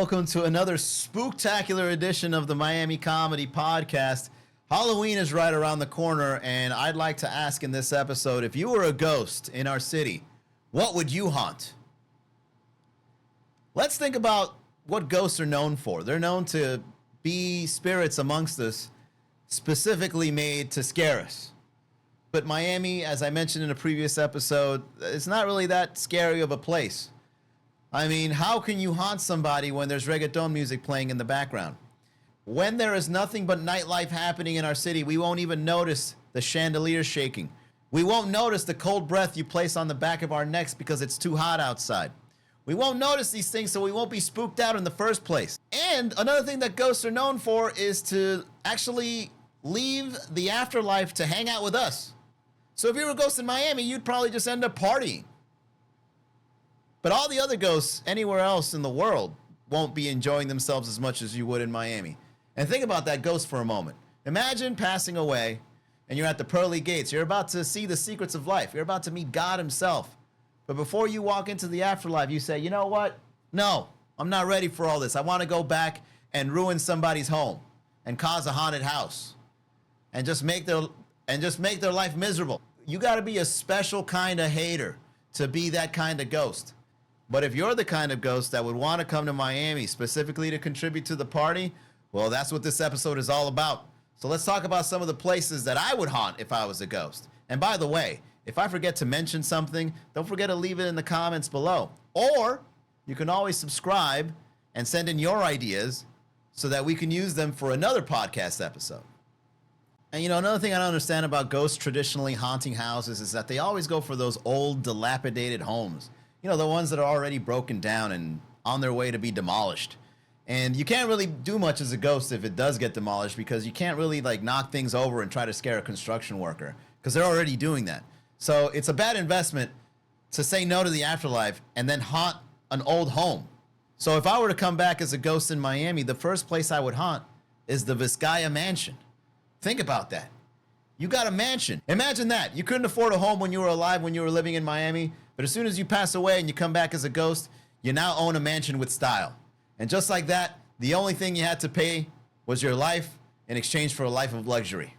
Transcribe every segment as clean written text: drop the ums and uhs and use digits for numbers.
welcome to another spooktacular edition of the Miami Comedy Podcast. Halloween is right around the corner, and I'd like to ask in this episode, if you were a ghost in our city, what would you haunt? Let's think about what ghosts are known for. They're known to be spirits amongst us, specifically made to scare us. But Miami, as I mentioned in a previous episode, it's not really that scary of a place. I mean, how can you haunt somebody when there's reggaeton music playing in the background? When there is nothing but nightlife happening in our city, we won't even notice the chandelier shaking. We won't notice the cold breath you place on the back of our necks because it's too hot outside. We won't notice these things, so we won't be spooked out in the first place. And another thing that ghosts are known for is to actually leave the afterlife to hang out with us. So if you were a ghost in Miami, you'd probably just end up partying. But all the other ghosts anywhere else in the world won't be enjoying themselves as much as you would in Miami. And think about that ghost for a moment. Imagine passing away and you're at the pearly gates. You're about to see the secrets of life. You're about to meet God himself. But before you walk into the afterlife, you say, you know what? No, I'm not ready for all this. I want to go back and ruin somebody's home and cause a haunted house and just make their life miserable. You got to be a special kind of hater to be that kind of ghost. But if you're the kind of ghost that would want to come to Miami specifically to contribute to the party, well, that's what this episode is all about. So let's talk about some of the places that I would haunt if I was a ghost. And by the way, if I forget to mention something, don't forget to leave it in the comments below. Or you can always subscribe and send in your ideas so that we can use them for another podcast episode. And another thing I don't understand about ghosts traditionally haunting houses is that they always go for those old, dilapidated homes. The ones that are already broken down and on their way to be demolished. And you can't really do much as a ghost if it does get demolished because you can't really knock things over and try to scare a construction worker because they're already doing that. So it's a bad investment to say no to the afterlife and then haunt an old home. So if I were to come back as a ghost in Miami, the first place I would haunt is the Vizcaya mansion. Think about that. You got a mansion. Imagine that. You couldn't afford a home when you were alive, when you were living in Miami. But as soon as you pass away and you come back as a ghost, you now own a mansion with style. And just like that, the only thing you had to pay was your life in exchange for a life of luxury.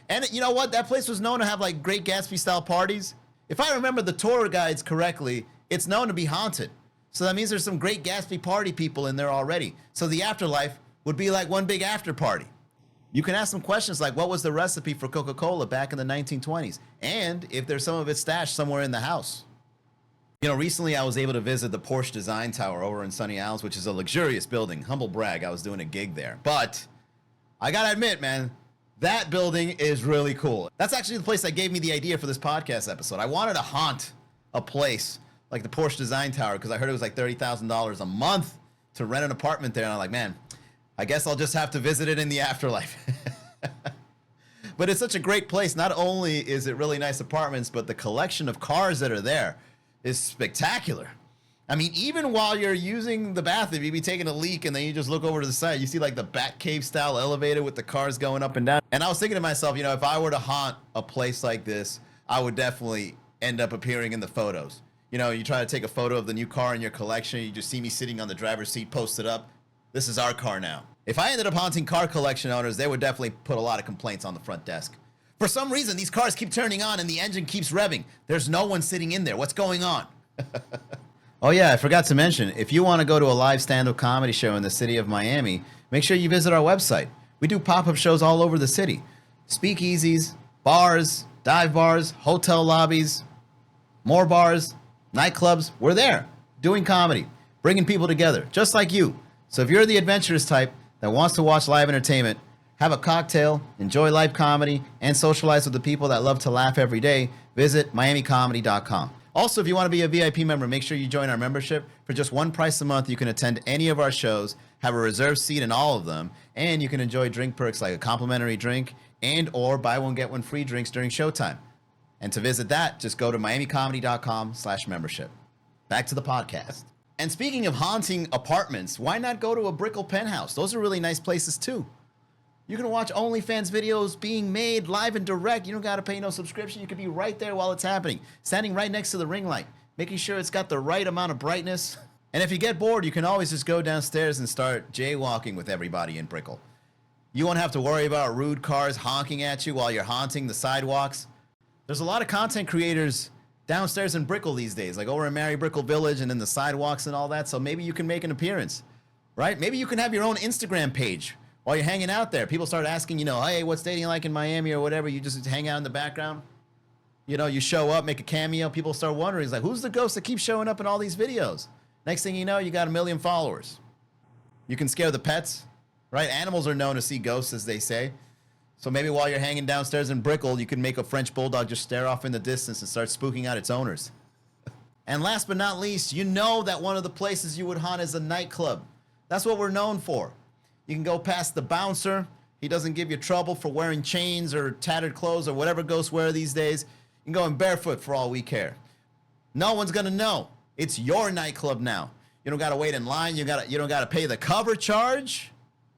And you know what? That place was known to have Great Gatsby style parties. If I remember the tour guides correctly, it's known to be haunted. So that means there's some Great Gatsby party people in there already. So the afterlife would be like one big after party. You can ask some questions like, what was the recipe for Coca-Cola back in the 1920s? And if there's some of it stashed somewhere in the house. Recently I was able to visit the Porsche Design Tower over in Sunny Isles, which is a luxurious building. Humble brag, I was doing a gig there. But I gotta admit, man, that building is really cool. That's actually the place that gave me the idea for this podcast episode. I wanted to haunt a place like the Porsche Design Tower because I heard it was $30,000 a month to rent an apartment there. And I'm like, man, I guess I'll just have to visit it in the afterlife. But it's such a great place. Not only is it really nice apartments, but the collection of cars that are there is spectacular. I mean, even while you're using the bathroom, you'd be taking a leak and then you just look over to the side, you see the Batcave style elevator with the cars going up and down. And I was thinking to myself, if I were to haunt a place like this, I would definitely end up appearing in the photos. You try to take a photo of the new car in your collection, you just see me sitting on the driver's seat posted up. This is our car now. If I ended up haunting car collection owners, they would definitely put a lot of complaints on the front desk. For some reason, these cars keep turning on and the engine keeps revving. There's no one sitting in there. What's going on? Oh yeah, I forgot to mention, if you want to go to a live stand-up comedy show in the city of Miami, make sure you visit our website. We do pop-up shows all over the city. Speakeasies, bars, dive bars, hotel lobbies, more bars, nightclubs. We're there, doing comedy, bringing people together, just like you. So if you're the adventurous type that wants to watch live entertainment, have a cocktail, enjoy live comedy, and socialize with the people that love to laugh every day, visit miamicomedy.com. Also, if you want to be a VIP member, make sure you join our membership. For just one price a month, you can attend any of our shows, have a reserved seat in all of them, and you can enjoy drink perks like a complimentary drink and or buy one, get one free drinks during showtime. And to visit that, just go to miamicomedy.com/membership. Back to the podcast. And speaking of haunting apartments, why not go to a Brickell penthouse? Those are really nice places too. You can watch OnlyFans videos being made live and direct. You don't got to pay no subscription. You can be right there while it's happening, standing right next to the ring light, making sure it's got the right amount of brightness. And if you get bored, you can always just go downstairs and start jaywalking with everybody in Brickell. You won't have to worry about rude cars honking at you while you're haunting the sidewalks. There's a lot of content creators downstairs in Brickell these days, like over in Mary Brickell Village and in the sidewalks and all that. So maybe you can make an appearance, right? Maybe you can have your own Instagram page while you're hanging out there. People start asking, hey, what's dating like in Miami or whatever. You just hang out in the background. You show up, make a cameo. People start wondering, it's like, who's the ghost that keeps showing up in all these videos? Next thing you know, you got 1 million followers. You can scare the pets, right? Animals are known to see ghosts, as they say. So maybe while you're hanging downstairs in Brickell, you can make a French bulldog just stare off in the distance and start spooking out its owners. And last but not least, you know that one of the places you would haunt is a nightclub. That's what we're known for. You can go past the bouncer. He doesn't give you trouble for wearing chains or tattered clothes or whatever ghosts wear these days. You can go in barefoot for all we care. No one's going to know. It's your nightclub now. You don't got to wait in line. You don't got to pay the cover charge.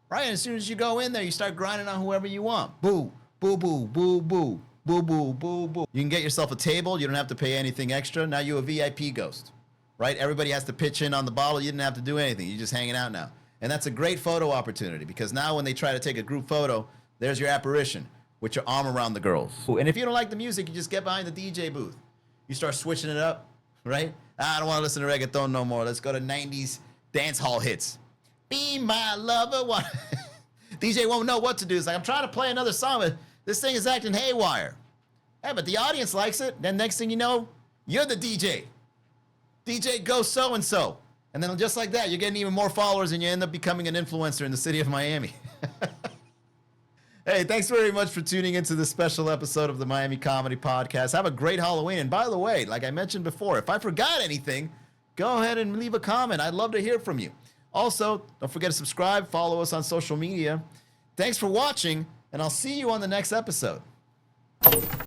Right? And as soon as you go in there, you start grinding on whoever you want. Boo, boo, boo, boo, boo, boo, boo, boo, boo. You can get yourself a table. You don't have to pay anything extra. Now you're a VIP ghost, right? Everybody has to pitch in on the bottle. You didn't have to do anything. You're just hanging out now. And that's a great photo opportunity because now when they try to take a group photo, there's your apparition with your arm around the girls. And if you don't like the music, you just get behind the DJ booth. You start switching it up, right? I don't want to listen to reggaeton no more. Let's go to 90s dance hall hits. Be my lover. DJ won't know what to do. It's like, I'm trying to play another song, but this thing is acting haywire. Hey, but the audience likes it. Then next thing you know, you're the DJ. DJ goes so-and-so. And then just like that, you're getting even more followers and you end up becoming an influencer in the city of Miami. Hey, thanks very much for tuning into this special episode of the Miami Comedy Podcast. Have a great Halloween. And by the way, like I mentioned before, if I forgot anything, go ahead and leave a comment. I'd love to hear from you. Also, don't forget to subscribe, follow us on social media. Thanks for watching, and I'll see you on the next episode.